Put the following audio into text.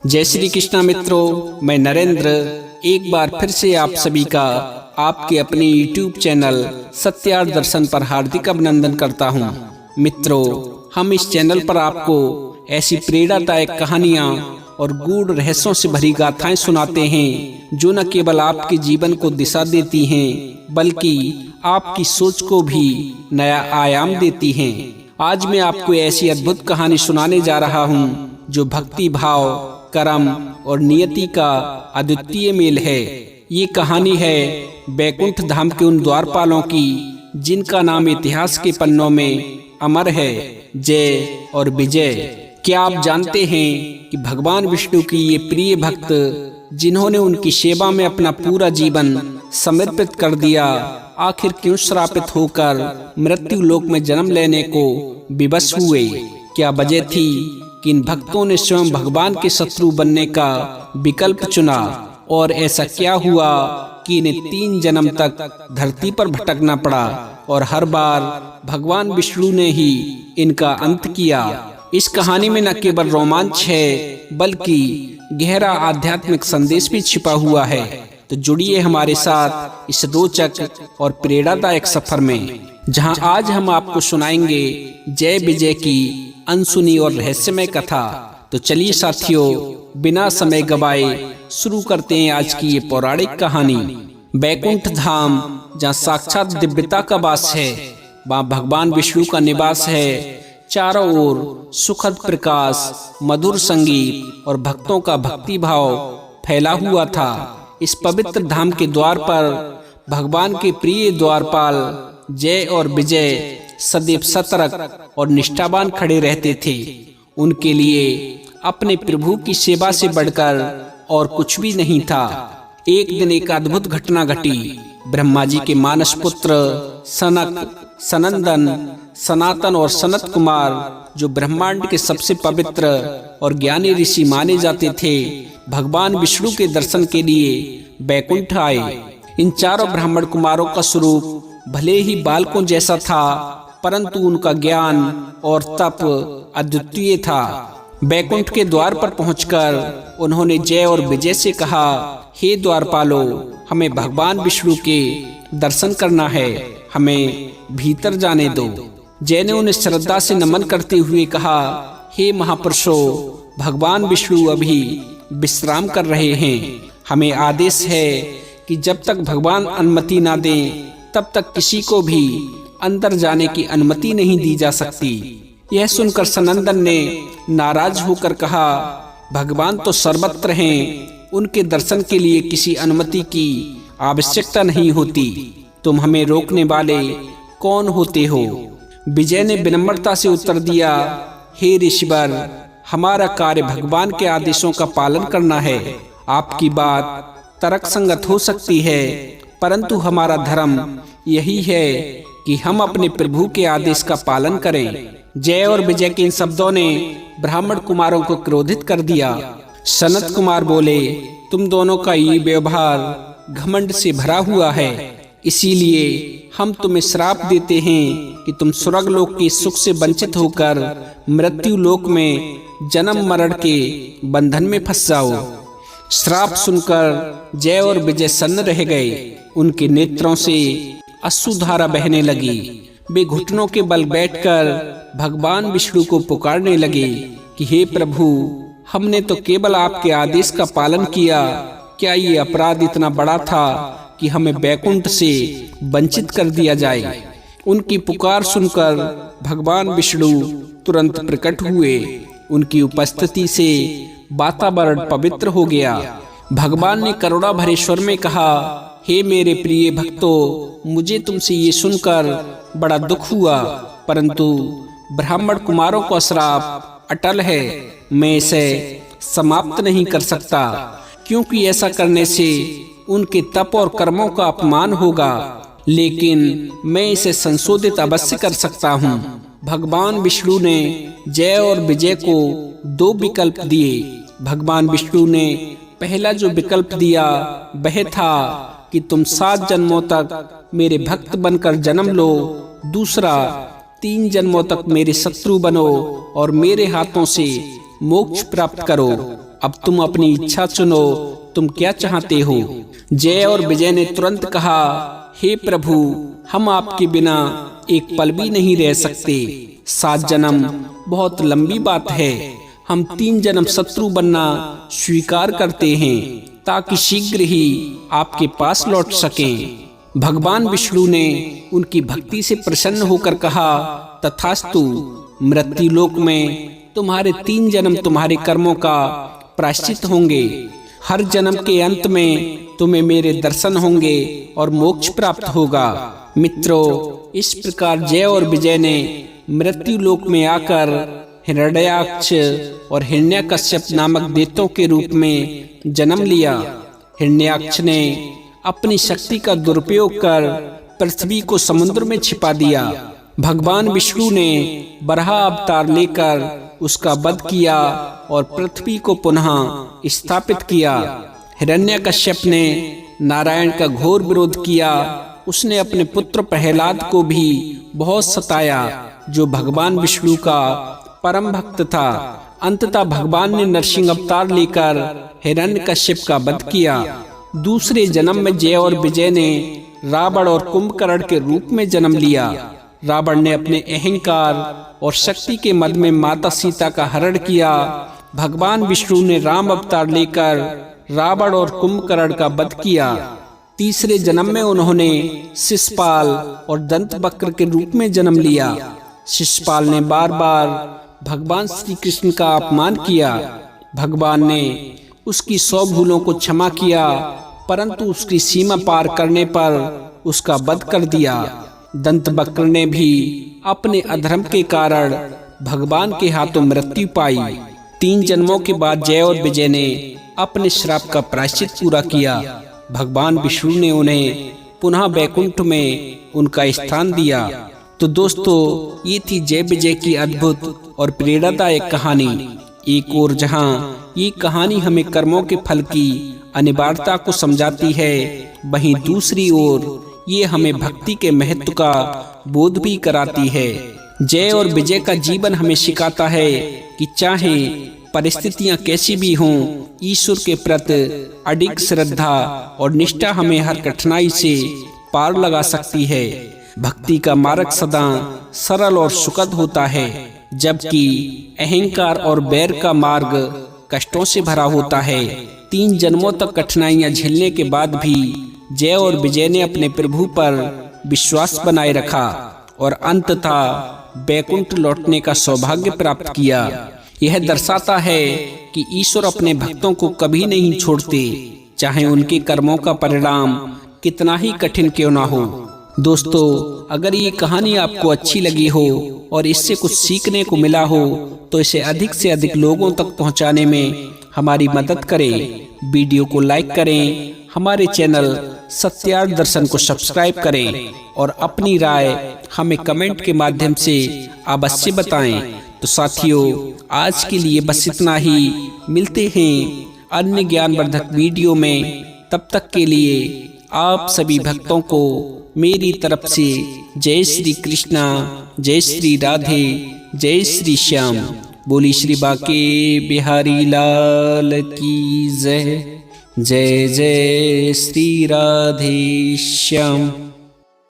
जय श्री कृष्णा मित्रों, मैं नरेंद्र एक बार फिर से आप सभी का आपके अपने YouTube चैनल सत्यार्थ दर्शन पर हार्दिक अभिनंदन करता हूं। मित्रों, हम इस चैनल पर आपको ऐसी प्रेरणादायक कहानियां और गूढ़ रहस्यों से भरी गाथाएं सुनाते हैं जो न केवल आपके जीवन को दिशा देती हैं बल्कि आपकी सोच को भी नया आयाम देती हैं। आज मैं आपको ऐसी अद्भुत कहानी सुनाने जा रहा हूं जो भक्ति भाव, कर्म और नियति का अद्वितीय मेल है। ये कहानी है बैकुंठ धाम के उन द्वारपालों की जिनका नाम इतिहास के पन्नों में अमर है, जय और विजय। क्या आप जानते हैं कि भगवान विष्णु की ये प्रिय भक्त जिन्होंने उनकी सेवा में अपना पूरा जीवन समर्पित कर दिया, आखिर क्यों श्रापित होकर मृत्यु लोक में जन्म लेने को विवश हुए? क्या वजह थी कि इन भक्तों ने स्वयं भगवान के शत्रु बनने का विकल्प चुना? और ऐसा क्या हुआ कि इन्हें 3 जन्म तक धरती पर भटकना पड़ा और हर बार भगवान विष्णु ने ही इनका अंत किया? इस कहानी में न केवल रोमांच है बल्कि गहरा आध्यात्मिक संदेश भी छिपा हुआ है। तो जुड़िए हमारे साथ इस रोचक और प्रेरणादायक सफर में, जहां आज हम आपको सुनाएंगे जय विजय की अनसुनी और रहस्यमय कथा। तो चलिए साथियों, बिना समय गवाए शुरू करते हैं आज की ये पौराणिक कहानी। बैकुंठ धाम जहाँ साक्षात दिव्यता का वास है, वहाँ भगवान विष्णु का निवास है। चारों ओर सुखद प्रकाश, मधुर संगीत और भक्तों का भक्ति भाव फैला हुआ था। इस पवित्र धाम के द्वार पर भगवान के प्रिय द्वारपाल जय और विजय सदैव सतर्क और निष्ठावान खड़े रहते थे। उनके लिए अपने प्रभु की सेवा से बढ़कर और कुछ भी नहीं था। एक दिन एक अद्भुत घटना घटी। ब्रह्मा जी के मानस पुत्र सनक, सनंदन, सनातन और सनत कुमार, जो ब्रह्मांड के सबसे पवित्र और ज्ञानी ऋषि माने जाते थे, भगवान विष्णु के दर्शन के लिए बैकुंठ आए। इन चारों ब्राह्मण कुमारों का स्वरूप भले ही बालकों जैसा था, परंतु उनका ज्ञान और तप अद्वितीय था। बैकुंठ के द्वार पर पहुंचकर उन्होंने जय और विजय से कहा, हे द्वारपालो, हमें भगवान विष्णु के दर्शन करना है, हमें भीतर जाने दो। जय ने उन्हें श्रद्धा से नमन करते हुए कहा, हे महापुरुषों, भगवान विष्णु अभी विश्राम कर रहे हैं। हमें आदेश है कि जब तक भगवान अनुमति ना दें तब तक किसी को भी अंदर जाने की अनुमति नहीं दी जा सकती। यह सुनकर सनंदन ने नाराज होकर कहा, भगवान तो सर्वत्र हैं, उनके दर्शन के लिए किसी अनुमति की आवश्यकता नहीं होती। तुम हमें रोकने वाले कौन होते हो? विजय ने विनम्रता से उत्तर दिया, हे ऋषिवर, हमारा कार्य भगवान के आदेशों का पालन करना है। आपकी बात तर्क संगत हो सकती है, परंतु हमारा धर्म यही है कि हम अपने प्रभु के आदेश का पालन करें। जय और विजय के इन शब्दों ने ब्राह्मण कुमारों को क्रोधित कर दिया। सनत कुमार बोले, तुम दोनों का ये व्यवहार घमंड से भरा हुआ है, इसीलिए हम तुम्हें श्राप देते हैं कि तुम स्वर्ग लोक के सुख से वंचित होकर मृत्यु लोक में जन्म मरण के बंधन में फंस जाओ। श्राप सुनकर जय और विजय सन्न रह गए। उनके नेत्रों से अश्रुधारा बहने लगी। वे घुटनों के बल बैठकर भगवान विष्णु को पुकारने लगे कि हे प्रभु, हमने तो केवल आपके आदेश का पालन किया, क्या ये अपराध इतना बड़ा था कि हमें बैकुंठ से वंचित कर दिया जाए? उनकी पुकार सुनकर भगवान विष्णु तुरंत प्रकट हुए। उनकी उपस्थिति से वातावरण पवित्र हो गया। भगवान ने करुणा भरे स्वर में कहा, हे मेरे प्रिय भक्तों, मुझे तुमसे ये सुनकर बड़ा दुख हुआ, परंतु ब्राह्मण कुमारों का श्राप अटल है। मैं इसे समाप्त नहीं कर सकता, क्योंकि ऐसा करने से उनके तप और कर्मों का अपमान होगा, लेकिन मैं इसे संशोधित अवश्य कर सकता हूँ। भगवान विष्णु ने जय और विजय को 2 विकल्प दिए। भगवान विष्णु ने पहला जो विकल्प दिया वह था कि तुम 7 जन्मों तक मेरे भक्त बनकर जन्म लो। दूसरा, 3 जन्मों तक मेरे शत्रु बनो और मेरे हाथों से मोक्ष प्राप्त करो। अब तुम अपनी इच्छा चुनो, तुम क्या चाहते हो? जय और विजय ने तुरंत कहा, हे प्रभु, हम आपके बिना एक पल भी नहीं रह सकते। 7 जन्म बहुत लंबी बात है। हम 3 जन्म शत्रु बनना स्वीकार करते हैं ताकि शीघ्र ही आपके पास लौट सकें। भगवान विष्णु ने उनकी भक्ति से प्रसन्न होकर कहा, तथास्तु, मृत्युलोक में तुम्हारे 3 जन्म तुम्हारे कर्मों का प्रायश्चित होंगे। हर जन्म के अंत में तुम्हें मेरे दर्शन होंगे और मोक्ष प्राप्त होगा। मित्रों, इस प्रकार जय और विजय ने मृत्युलोक में आकर हिरण्याक्ष और हिरण्यकश्यप नामक दैत्यों के रूप में जन्म लिया। हिरण्याक्ष ने अपनी शक्ति का दुरुपयोग कर पृथ्वी को समुद्र में छिपा दिया। भगवान विष्णु ने बराह अवतार लेकर उसका वध किया और पृथ्वी को पुनः स्थापित किया। हिरण्यकश्यप ने नारायण का घोर विरोध किया। उसने अपने पुत्र प्रहलाद को भी बहुत सताया, जो भगवान विष्णु का परम भक्त था। अंततः भगवान ने नरसिंह अवतार लेकर हिरण्यकश्यप का वध किया। दूसरे जन्म में जय और विजय ने रावण और कुंभकर्ण के रूप में जन्म लिया। रावण ने अपने अहंकार और शक्ति के मद में माता सीता का हरण किया। भगवान विष्णु ने राम अवतार लेकर रावण और कुंभकर्ण का वध किया। तीसरे जन्म में उन्होंने शिशुपाल और दंतवक्र के रूप में जन्म लिया। शिशुपाल ने बार बार भगवान श्री कृष्ण का अपमान किया। भगवान ने उसकी 100 भूलों को क्षमा किया, परंतु उसकी सीमा पार करने पर उसका वध कर दिया। दंतवक्र ने भी अपने अधर्म के कारण भगवान के हाथों मृत्यु पाई। 3 जन्मों के बाद जय और विजय ने अपने श्राप का प्रायश्चित पूरा किया। भगवान विष्णु ने उन्हें पुनः वैकुंठ में उनका स्थान दिया। तो दोस्तों, ये थी जय विजय की अद्भुत और प्रेरणादायक कहानी। एक ओर जहां ये कहानी हमें कर्मों के फल की अनिवार्यता को समझाती है, वहीं दूसरी ओर ये हमें भक्ति के महत्व का बोध भी कराती है। जय और विजय का जीवन हमें सिखाता है कि चाहे परिस्थितियां कैसी भी हों, ईश्वर के प्रति अडिग श्रद्धा और निष्ठा हमें हर कठिनाई से पार लगा सकती है। भक्ति का मार्ग सदा सरल और सुखद होता है, जबकि अहंकार और बैर का मार्ग कष्टों से भरा होता है। 3 जन्मों तक कठिनाइयां झेलने के बाद भी जय और विजय ने अपने प्रभु पर विश्वास बनाए रखा और अंततः वैकुंठ लौटने का सौभाग्य प्राप्त किया। यह दर्शाता है कि ईश्वर अपने भक्तों को कभी नहीं छोड़ते, चाहे उनके कर्मों का परिणाम कितना ही कठिन क्यों ना हो। दोस्तों, अगर ये कहानी आपको अच्छी लगी हो और इससे कुछ सीखने को मिला हो, तो इसे अधिक से अधिक लोगों तक पहुंचाने में हमारी मदद करें। वीडियो को लाइक करें, हमारे चैनल सत्यार्थ दर्शन को सब्सक्राइब करें और अपनी राय हमें कमेंट के माध्यम से अवश्य बताएं। तो साथियों, आज के लिए बस इतना ही। मिलते हैं अन्य ज्ञानवर्धक वीडियो में। तब तक के लिए आप सभी भक्तों को मेरी तरफ से जय श्री कृष्णा, जय श्री राधे, जय श्री श्याम। बोली श्री बाके बिहारी लाल की जय। जय जय श्री राधे श्याम।